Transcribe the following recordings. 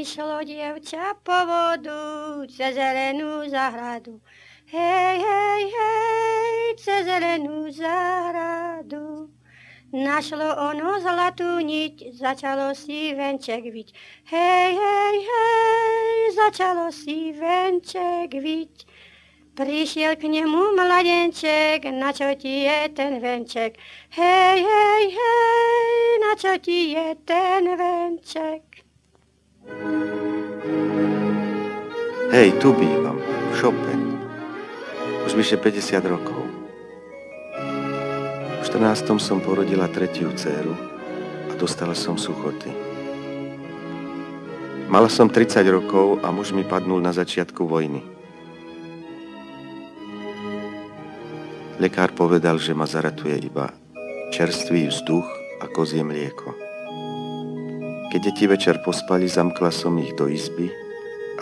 Išlo dievča po vodu cez zelenú záhradu. Hej, hej, hej, cez zelenú záhradu. Našlo ono zlatú niť, začalo si venček viť. Hej, hej, hej, začalo si venček viť. Prišiel k nemu mladenček, na čo ti je ten venček? Hej, hej, hej, na čo ti je ten venček? Hej, tu bývam, v šope. Už vyše 50 rokov. V 14. som porodila 3. dcéru a dostala som suchoty. Mala som 30 rokov a muž mi padnul na začiatku vojny. Lekár povedal, že ma zaratuje iba čerstvý vzduch a kozie mlieko. Keď deti večer pospali, zamkla som ich do izby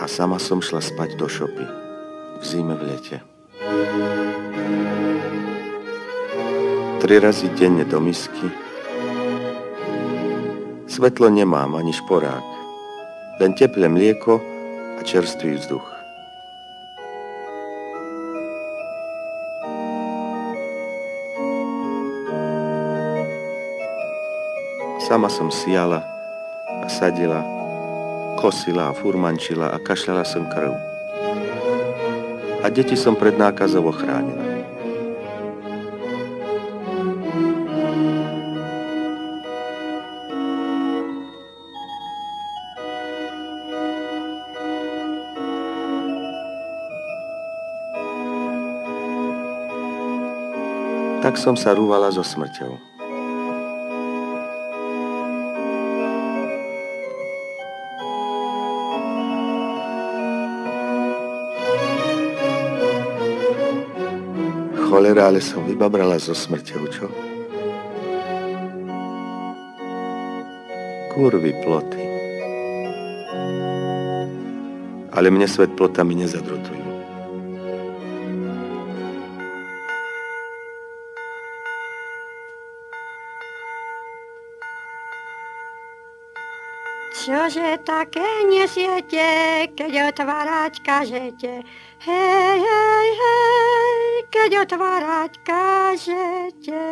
a sama som šla spať do šopy. V zime, v lete. 3 razy denne do misky. Svetlo nemám ani šporák. Len teplé mlieko a čerstvý vzduch. Sama som siala a sadila, kosila a furmančila a kašľala som krv. A deti som pred nákazou ochránila. Tak som sa rúvala so smrťou. Cholera, ale som vybabrala so smrťou, čo? Kurvy ploty. Ale mne svet plotami nezadrutujú. Čože také nesiete, keď otvárať kažete? Hej, hej, hej, keď otvárať kažete.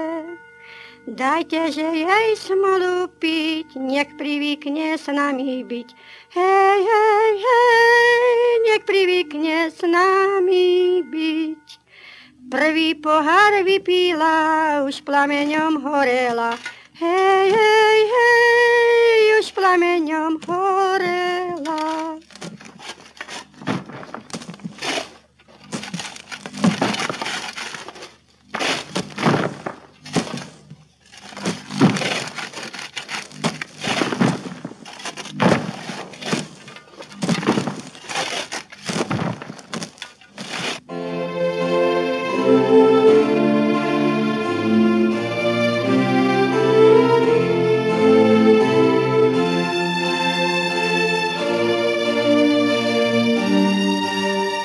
Dajte, že jej smolu piť, nech privykne s nami byť. Hej, hej, hej, nech privykne s nami byť. Prvý pohár vypíla, už plameňom horela. Hej, hej, hej, už plameňom horela.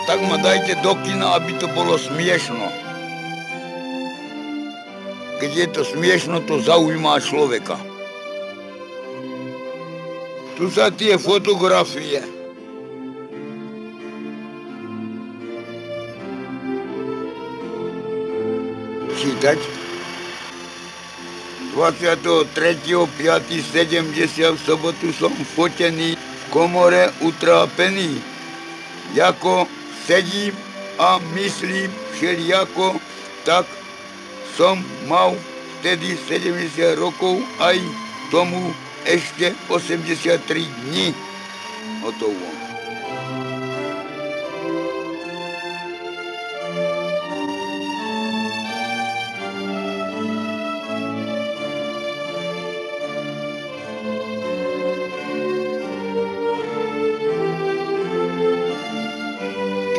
Tak ma dajte do kina, aby to bolo smiešno. Keď je to smiešno, to zaujíma človeka. Tu sa tie fotografie. Čítať. 23.5.70 v sobotu som fotený v komore utrápený. Jako sedím a myslím všelijako, tak som mal vtedy 70 rokov, aj tomu ešte 83 dní. Hotovo.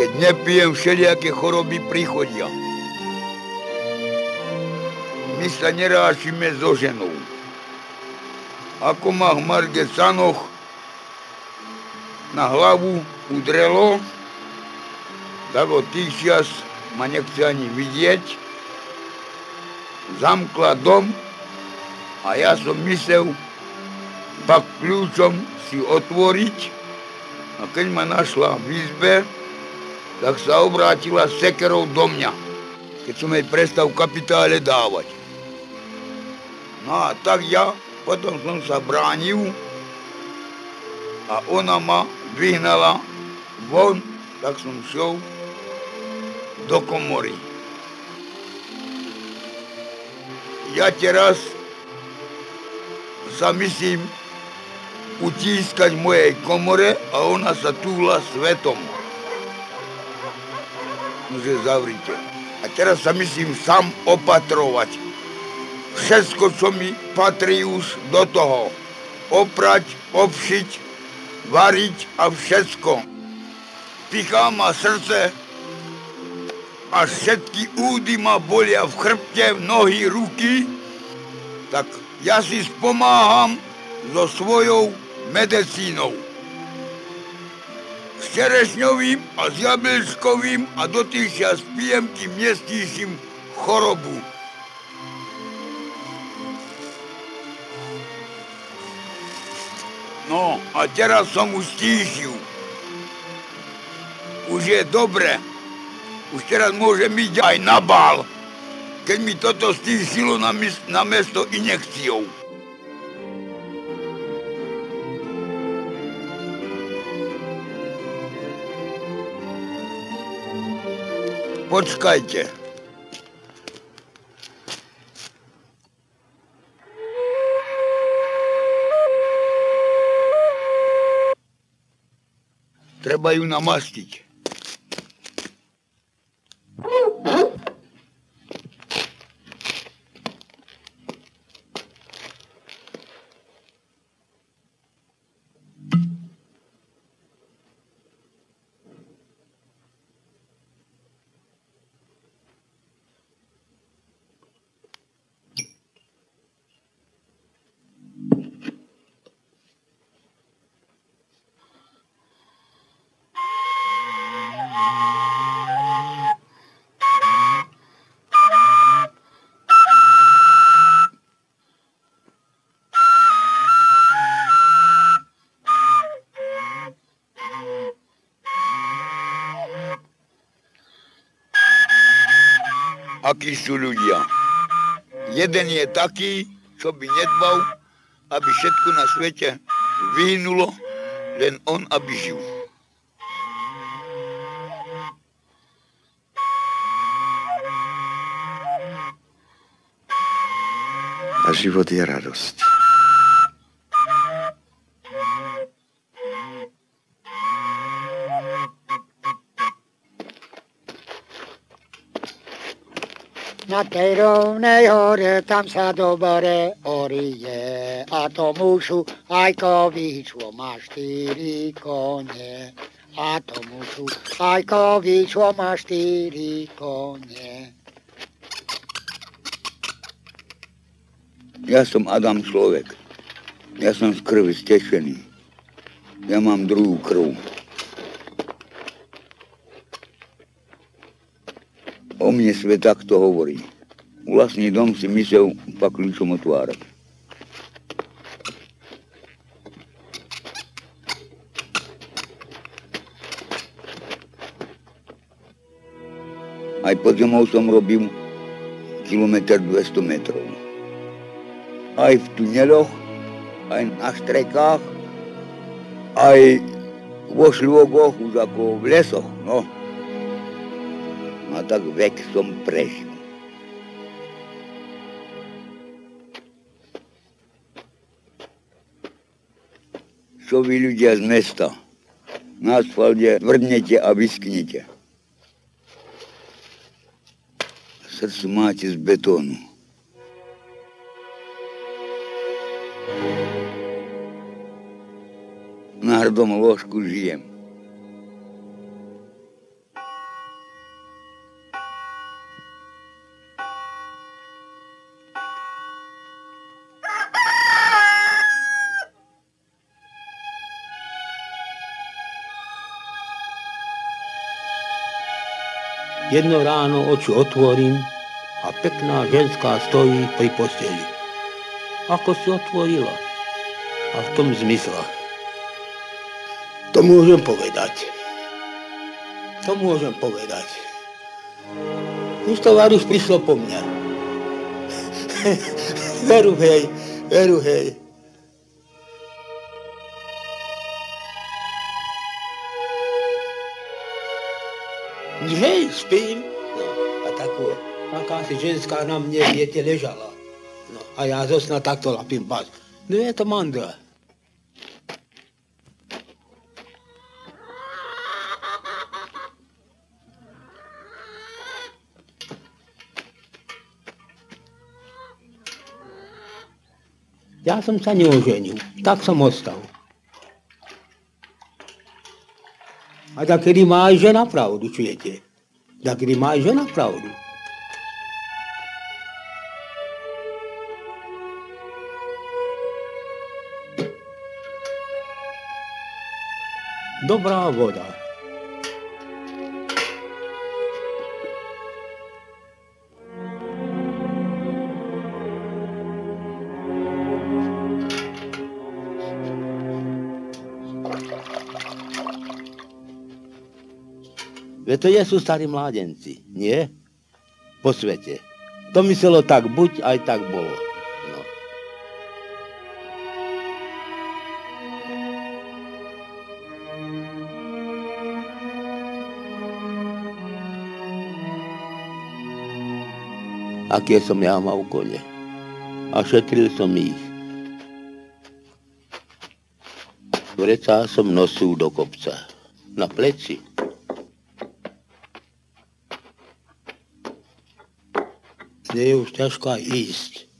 Keď nepijem, všelijaké choroby prichodia. My sa nerášime so ženou. Ako ma v Margecanoch na hlavu udrelo, tak od tých čias ma nechce ani vidieť. Zamkla dom a ja som myslel pak kľúčom si otvoriť A keď ma našla v izbe, tak sa obrátila s sekerou do mňa, keď som jej prestal v kapitále dávať. No a tak ja potom som sa bránil a ona ma vyhnala von, tak som šiel do komory. Ja teraz sa myslím utískať v mojej komore a ona sa túla svetom. Nože zavrite. A teraz sa myslím sám opatrovať. Všetko, čo mi patrí už do toho. Oprať, obšiť, variť a všetko. Pichá ma srdce a všetky údy ma bolia v chrbte, nohy, ruky. Tak ja si spomáham so svojou medicínou. S čerešňovým a s jablčkovým a do tých čas pijem, kým nestíšim chorobu. No a teraz som už stíšil. Už je dobre. Už teraz môžem ísť aj na bál, keď mi toto stíšilo na mesto injekciou. Počkajte. Treba ju namastiť. Akí sú ľudia. Jeden je taký, čo by nedbal, aby všetko na svete vyhynulo, len on, aby žil. A život je radosť. Na tej rovnej hore, tam sa dobre orie, a to mušu aj kovičo má 4 kone. A to mušu aj kovičo má 4 kone. Ja som Adam človek. Ja som z krvi stečený. Ja mám druhú krv. O mne svet takto hovorí. Vlastný dom si myslel pa kľúčom otvárať. Aj pod zemou som robil 1,2 km. Aj v tuneloch, aj na štrekách, aj vo šľôgoch, už ako v lesoch, no. A tak vek som prežil. Čo vy ľudia z mesta? Na asfalte tvrdnete a vysknete. Srdce máte z betónu. Na hrdom lôžku žijem. Jedno ráno oči otvorím a pekná ženská stojí pri posteli. Ako si otvorila? A v tom zmysla. To To môžem povedať. To môžem povedať. Už tovaruš prišlo po mňa. Veru hej, veru hej. Hej, spím. No, a taká si ženská na mne, viete, ležala. No, a ja zo sna takto lapím bas. No je to mandra. Ja som sa neoženil, tak som ostal. A takedy má aj žena pravdu, čujete? Takedy má aj žena pravdu. Dobrá voda. Veď to nie sú starí mládenci, nie? Po svete. To myslelo tak buď, aj tak bolo. No. Aké som ja mal kone. A šetril som ich. Vrecá som nosil do kopca. Na pleci. Nie je už ťažko aj ísť.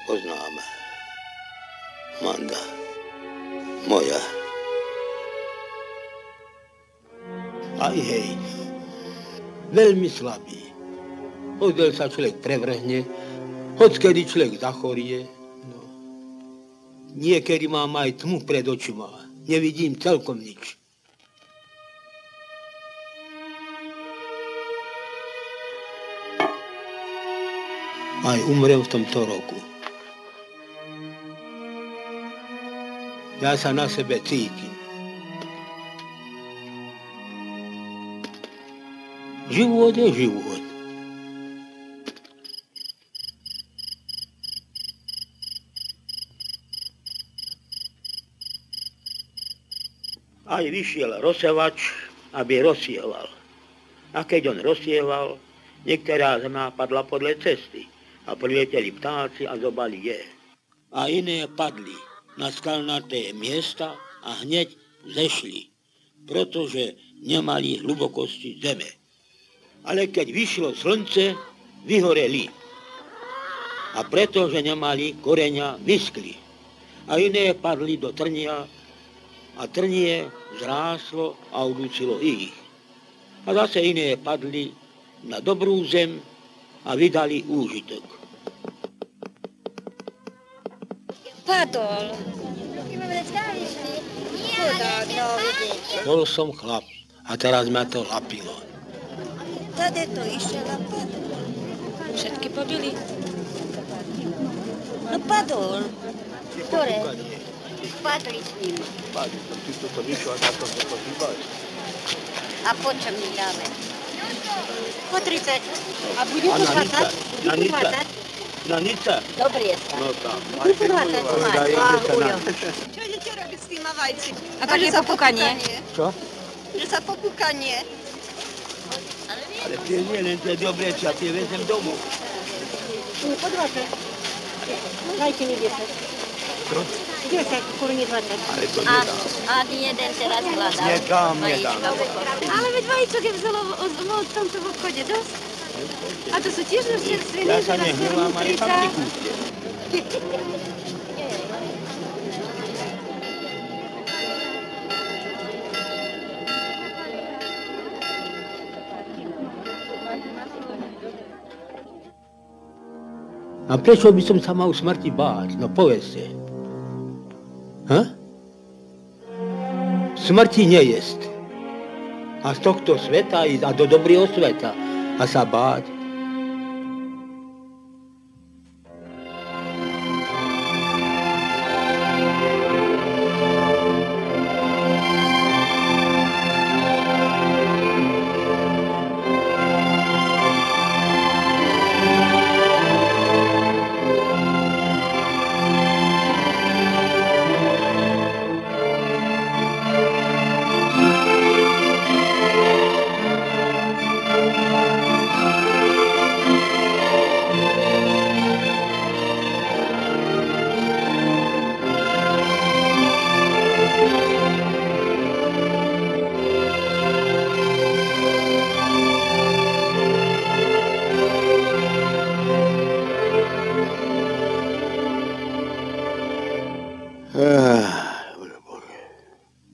Poznáme. Manda. Moja. Aj hej. Veľmi slabý. Odkiaľ sa človek prevrhne, odkedy človek zachorie. No. Niekedy mám aj tmu pred očima. Nevidím celkom nič. Aj umrem v tomto roku. Ja sa na sebe cítim. Život je život. Aj vyšiel rozsevač, aby rozsieval. A keď on rozsieval, niektorá zrná padla podľa cesty a prileteli ptáci a zobali je. A iné padli na skalnaté miesta a hneď zešli, pretože nemali hlbokosti zeme. Ale keď vyšlo slnce, vyhoreli. A pretože nemali koreňa, vyskli. A iné padli do trnia a trnie zráslo a udúcilo ich. A zase iné padli na dobrú zem a vydali úžitok. Padol. Bol som chlap a teraz ma to lapilo. Tady to išiel a padol. Všetky pobili. No padol. Ktoré? Padli s ním. Padli, ty toto vyšlo a na to hýbať. A po čom mi dáme? Po 30. A budú A po na 20? Na nica. Na nica? Dobre sa. No tam. Budú po 20 mať. Čo idete robiť s týma vajci? A také popúkanie? Čo? Že sa popúkanie. Ale tie nie, len tie dobré, čo ja tie vezem domov. Po 20. Dajte mi 10. Čo? 10, kurní 20. Ale to nedám. A jeden teraz hľadá. Nedám. Ale veď vajíčok je vzalo v tomto obchode dosť. A to sú tiež čerstvené, Ja že sa raz nehnevám, ale vnútri fabrikujte. A prečo by som sa mal smrti báť? No povedzte. smrti nejesť. A z tohto sveta ísť a do dobrého sveta a sa báť.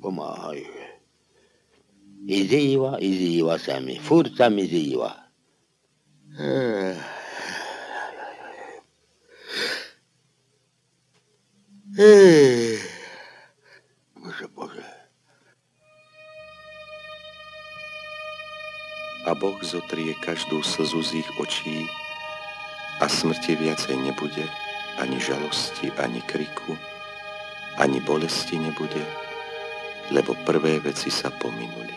Pomáhaj. Izýva sa mi. Furt sa mi zýva. Bože. A Boh zotrie každú slzu z ich očí a smrti viacej nebude, ani žalosti, ani kriku, ani bolesti nebude, lebo prvé veci sa pominuli.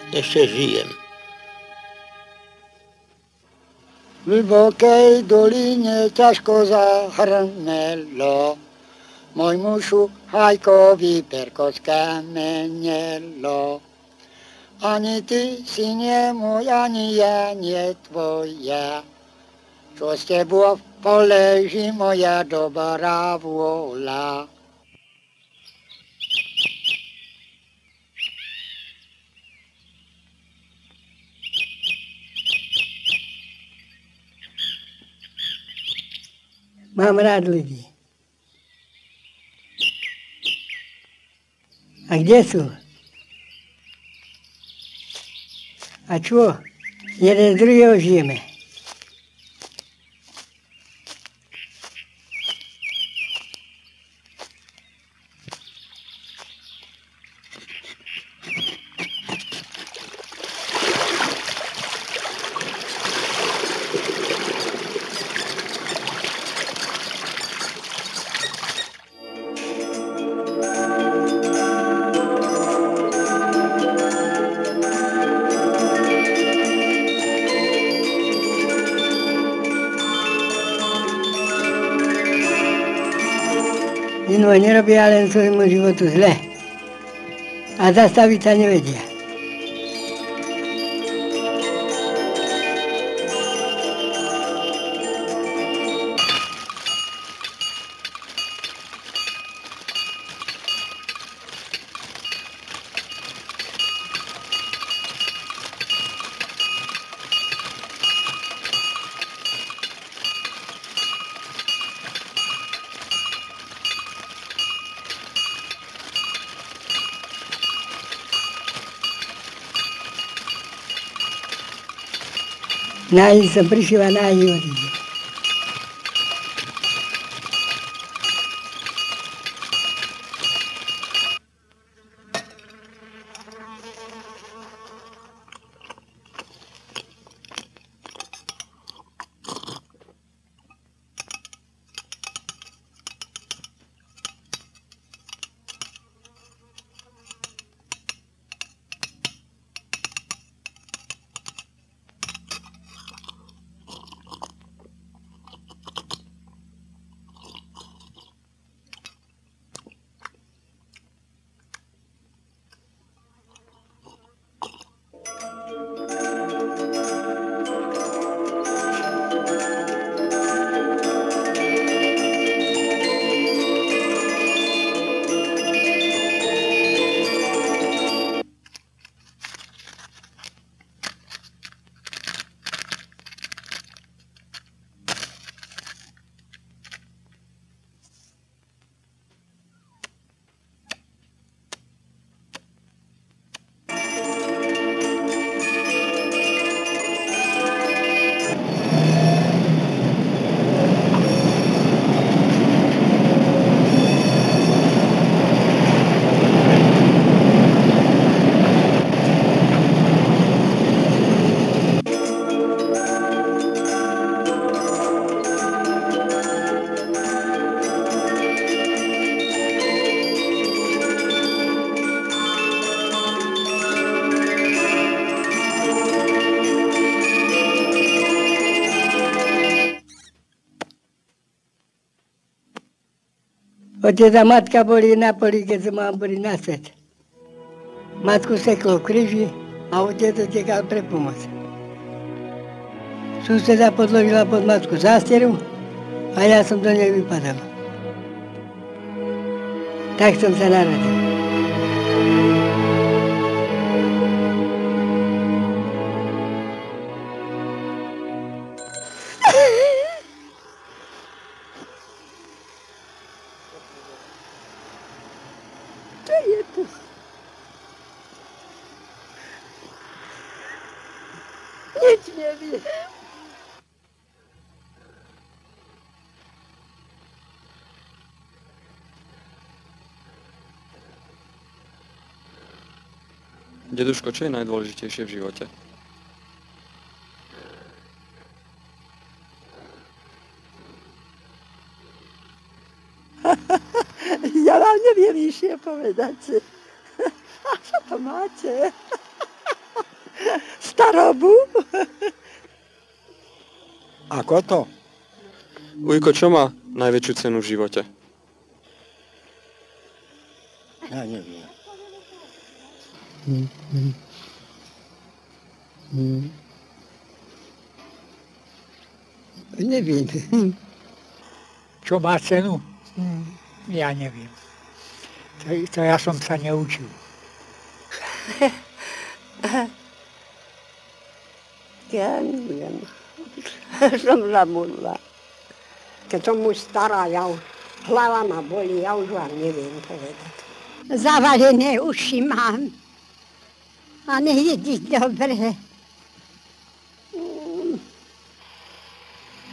Ešte žijem. V hlbokej doline ťažko zahrnelo, môj mužu hajkový perko skamenelo. Ani ty si nie môj, ani ja nie tvoja, čo s tebou poleží moja dobrá vôľa. Mám rád ľudí. A kde sú? A čo? Jeden z druhého žijeme. No, nerobia len svojmu životu zle. A zastaviť sa nevedia. Nájsť som prišiel a nájsť odíde. Otec a matka boli na poli, keď sme boli na svet. Matku seklo v kríži a otec utekal pre pomoc. Suseda podložila pod matku zásteru a ja som do nej vypadal. Tak som sa narodil. Nič neviem. Deduško, čo je najdôležitejšie v živote? Ja vám neviem ešte povedať. A čo to máte? Starobu? Ako to? Ujko, čo má najväčšiu cenu v živote? Ja neviem. Neviem. Čo má cenu? Ja neviem. To ja som sa neučil. Ja neviem. Som zabudla. Keď som už stará, hlava ma bolí, ja už vám neviem povedať. Zavalené uši mám. A nejedí dobre.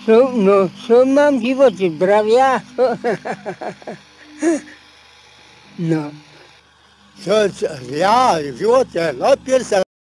Som mám v živote zdravia. No. Ja v živote, najprv sa